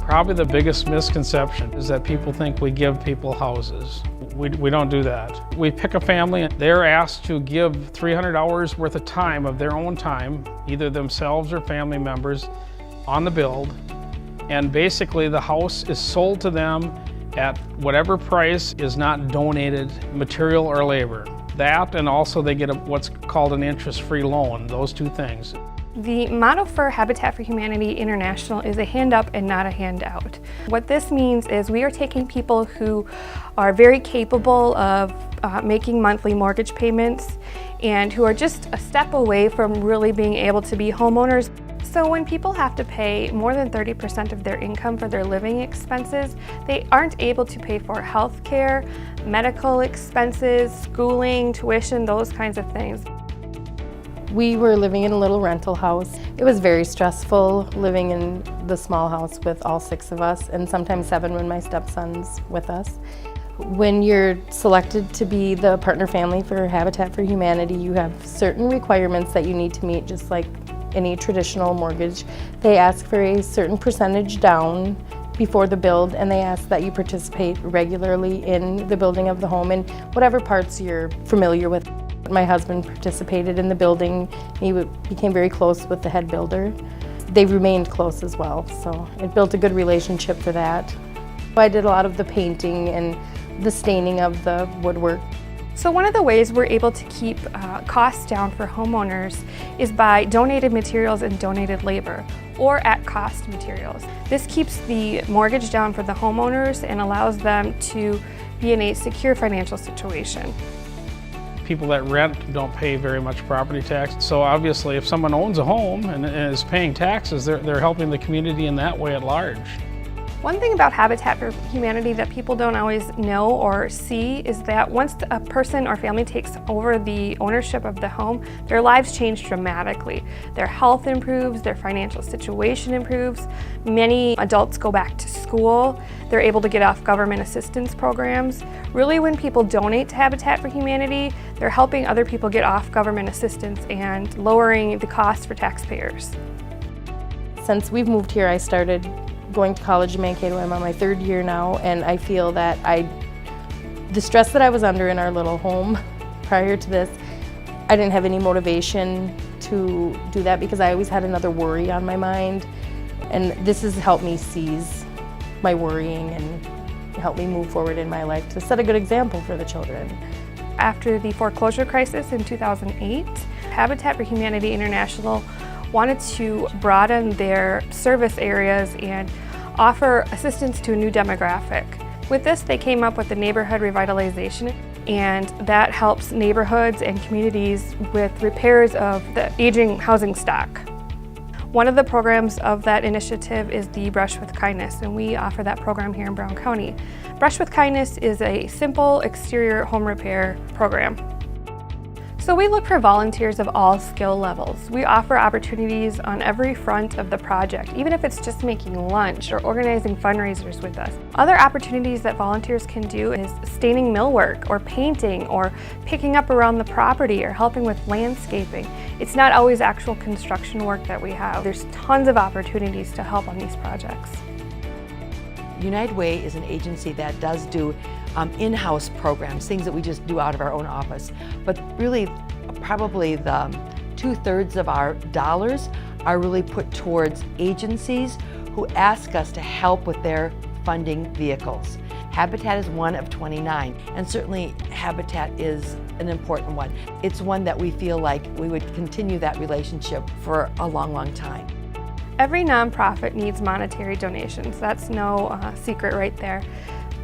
Probably the biggest misconception is that people think we give people houses. We don't do that. We pick a family and they're asked to give 300 hours worth of time of their own time, either themselves or family members, on the build. And basically the house is sold to them at whatever price is not donated material or labor. That, and also they get what's called an interest-free loan, those two things. The motto for Habitat for Humanity International is a hand up and not a handout. What this means is we are taking people who are very capable of making monthly mortgage payments and who are just a step away from really being able to be homeowners. So when people have to pay more than 30% of their income for their living expenses, they aren't able to pay for health care, medical expenses, schooling, tuition, those kinds of things. We were living in a little rental house. It was very stressful living in the small house with all 6 of us, and sometimes 7 when my stepson's with us. When you're selected to be the partner family for Habitat for Humanity, you have certain requirements that you need to meet, just like any traditional mortgage. They ask for a certain percentage down before the build, and they ask that you participate regularly in the building of the home in whatever parts you're familiar with. My husband participated in the building. He became very close with the head builder. They remained close as well, so it built a good relationship for that. I did a lot of the painting and the staining of the woodwork. So one of the ways we're able to keep costs down for homeowners is by donated materials and donated labor, or at-cost materials. This keeps the mortgage down for the homeowners and allows them to be in a secure financial situation. People that rent don't pay very much property tax. So obviously if someone owns a home and is paying taxes, they're helping the community in that way at large. One thing about Habitat for Humanity that people don't always know or see is that once a person or family takes over the ownership of the home, their lives change dramatically. Their health improves, their financial situation improves. Many adults go back to school. They're able to get off government assistance programs. Really, when people donate to Habitat for Humanity, they're helping other people get off government assistance and lowering the costs for taxpayers. Since we've moved here, I started going to college in Mankato. I'm on my 3rd year now, and I feel that the stress that I was under in our little home prior to this, I didn't have any motivation to do that because I always had another worry on my mind. And this has helped me seize my worrying and help me move forward in my life to set a good example for the children. After the foreclosure crisis in 2008, Habitat for Humanity International wanted to broaden their service areas and offer assistance to a new demographic. With this, they came up with the neighborhood revitalization, and that helps neighborhoods and communities with repairs of the aging housing stock. One of the programs of that initiative is the Brush with Kindness, and we offer that program here in Brown County. Brush with Kindness is a simple exterior home repair program. So we look for volunteers of all skill levels. We offer opportunities on every front of the project, even if it's just making lunch or organizing fundraisers with us. Other opportunities that volunteers can do is staining millwork or painting or picking up around the property or helping with landscaping. It's not always actual construction work that we have. There's tons of opportunities to help on these projects. United Way is an agency that does do in-house programs, things that we just do out of our own office. But really, probably the 2/3 of our dollars are really put towards agencies who ask us to help with their funding vehicles. Habitat is one of 29, and certainly Habitat is an important one. It's one that we feel like we would continue that relationship for a long, long time. Every nonprofit needs monetary donations. That's no secret right there.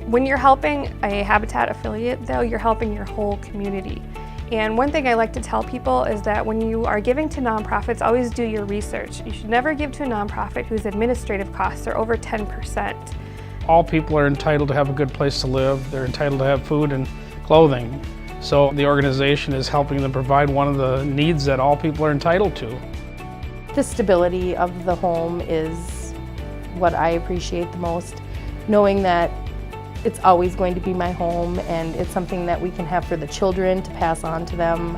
When you're helping a Habitat affiliate, though, you're helping your whole community. And one thing I like to tell people is that when you are giving to nonprofits, always do your research. You should never give to a nonprofit whose administrative costs are over 10%. All people are entitled to have a good place to live. They're entitled to have food and clothing. So the organization is helping them provide one of the needs that all people are entitled to. The stability of the home is what I appreciate the most, knowing that it's always going to be my home and it's something that we can have for the children to pass on to them.